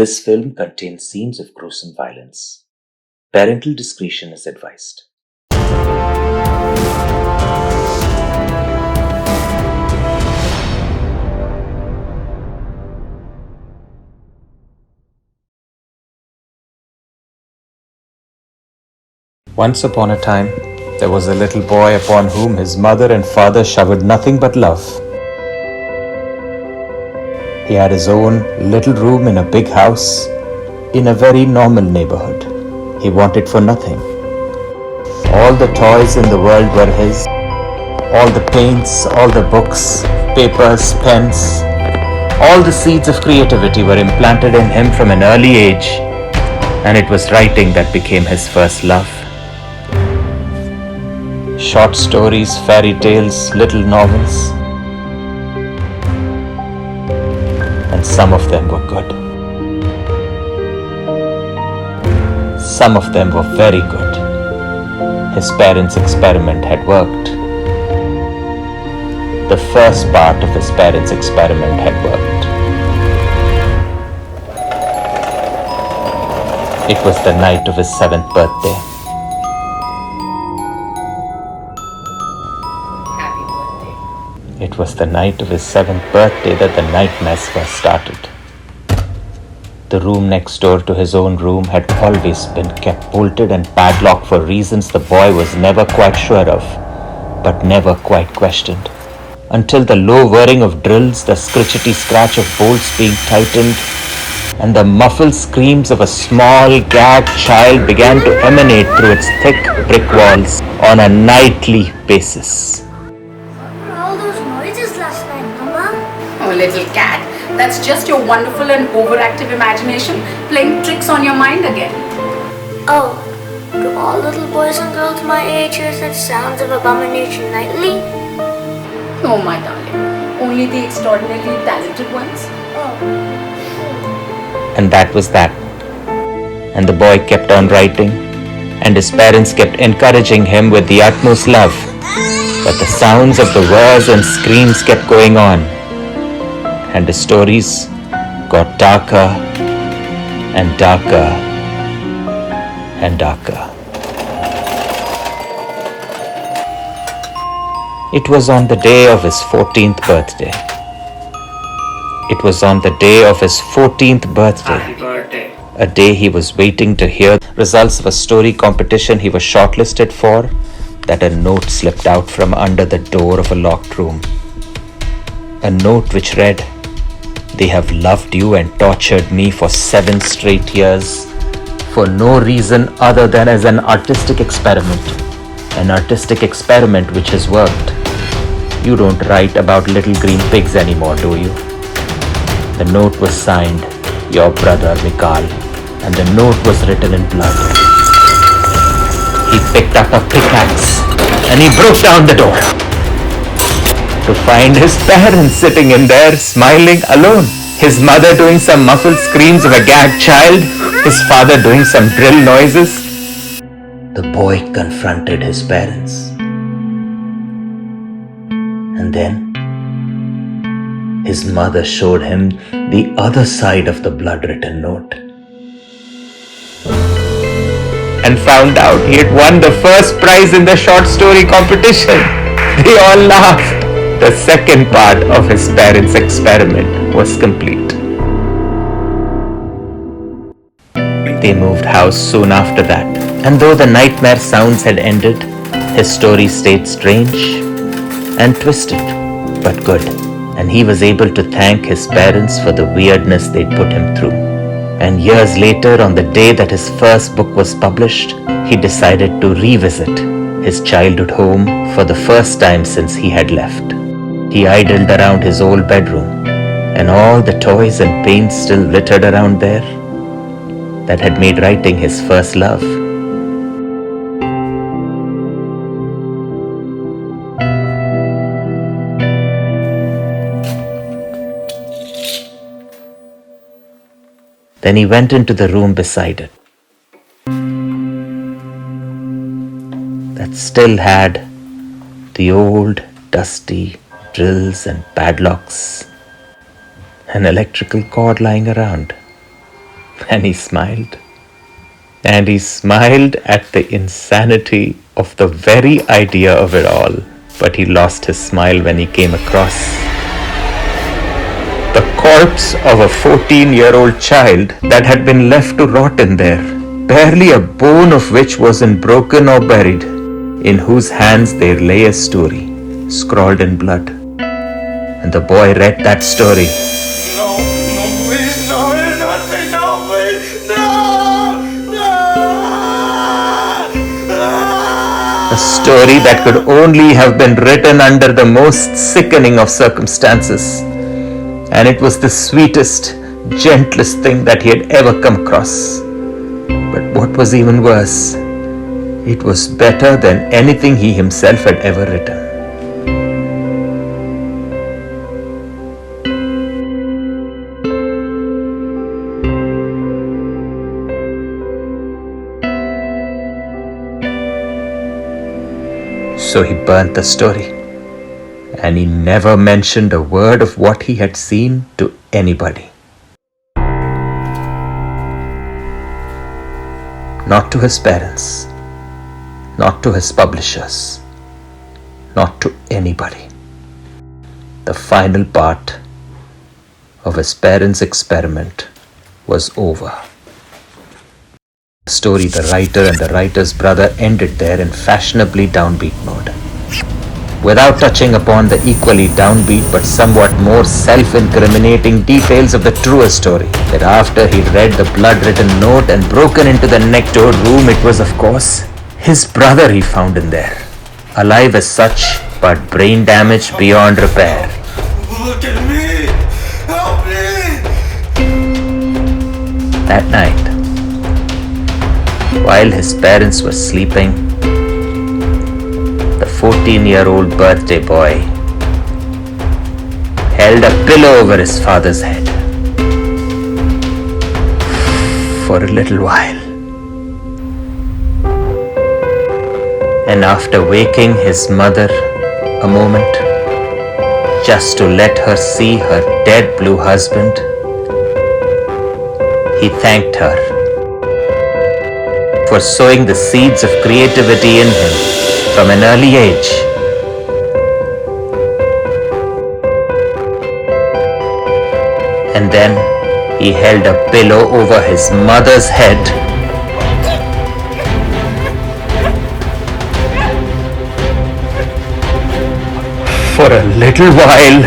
This film contains scenes of gruesome violence. Parental discretion is advised. Once upon a time, there was a little boy upon whom his mother and father showered nothing but love. He had his own little room in a big house in a very normal neighborhood. He wanted for nothing. All the toys in the world were his. All the paints, all the books, papers, pens, all the seeds of creativity were implanted in him from an early age, and it was writing that became his first love. Short stories, fairy tales, little novels, and some of them were good. Some of them were very good. His parents' experiment had worked. The first part of his parents' experiment had worked. It was the night of his 7th birthday. Happy birthday. It was the night of his 7th birthday that the nightmares first started. The room next door to his own room had always been kept bolted and padlocked for reasons the boy was never quite sure of, but never quite questioned. Until the low whirring of drills, the scritchety scratch of bolts being tightened, and the muffled screams of a small, gagged child began to emanate through its thick brick walls on a nightly basis. What were all those noises last night, Mama? Oh, little cat, that's just your wonderful and overactive imagination playing tricks on your mind again. Oh, do all little boys and girls my age hear such sounds of abomination nightly? Oh, my darling, only the extraordinarily talented ones. Oh. And that was that. And the boy kept on writing, and his parents kept encouraging him with the utmost love. But the sounds of the whirs and screams kept going on, and the stories got darker and darker and darker. It was on the day of his 14th birthday. It was on the day of his 14th birthday. Happy birthday. A day he was waiting to hear results of a story competition he was shortlisted for, that a note slipped out from under the door of a locked room. A note which read, "They have loved you and tortured me for 7 straight years for no reason other than as an artistic experiment. An artistic experiment which has worked. You don't write about little green pigs anymore, do you?" The note was signed, "Your brother Mikal," and the note was written in blood. He picked up a pickaxe and he broke down the door to find his parents sitting in there smiling alone. His mother doing some muffled screams of a gagged child, his father doing some drill noises. The boy confronted his parents. And then his mother showed him the other side of the blood-written note and found out he had won the first prize in the short story competition. They all laughed. The second part of his parents' experiment was complete. They moved house soon after that, and though the nightmare sounds had ended, his story stayed strange and twisted, but good, and he was able to thank his parents for the weirdness they'd put him through. And years later, on the day that his first book was published, he decided to revisit his childhood home for the first time since he had left. He idled around his old bedroom, and all the toys and paints still littered around there that had made writing his first love. Then he went into the room beside it, that still had the old, dusty drills and padlocks, an electrical cord lying around. And he smiled. And he smiled at the insanity of the very idea of it all. But he lost his smile when he came across the corpse of a 14-year-old child that had been left to rot in there, barely a bone of which wasn't broken or buried, in whose hands there lay a story, scrawled in blood. And the boy read that story. No, please, no, please, no. A story that could only have been written under the most sickening of circumstances. And it was the sweetest, gentlest thing that he had ever come across. But what was even worse, it was better than anything he himself had ever written. So he burnt the story. And he never mentioned a word of what he had seen to anybody. Not to his parents, not to his publishers, not to anybody. The final part of his parents' experiment was over. The story, the writer and the writer's brother ended there in fashionably downbeat mode, without touching upon the equally downbeat but somewhat more self-incriminating details of the truer story, that after he'd read the blood-written note and broken into the next-door room, it was, of course, his brother he found in there, alive as such, but brain damaged beyond repair. Look at me! Help me! That night, while his parents were sleeping, the 14-year-old birthday boy held a pillow over his father's head for a little while. And after waking his mother a moment, just to let her see her dead blue husband, he thanked her for sowing the seeds of creativity in him from an early age. And then he held a pillow over his mother's head for a little while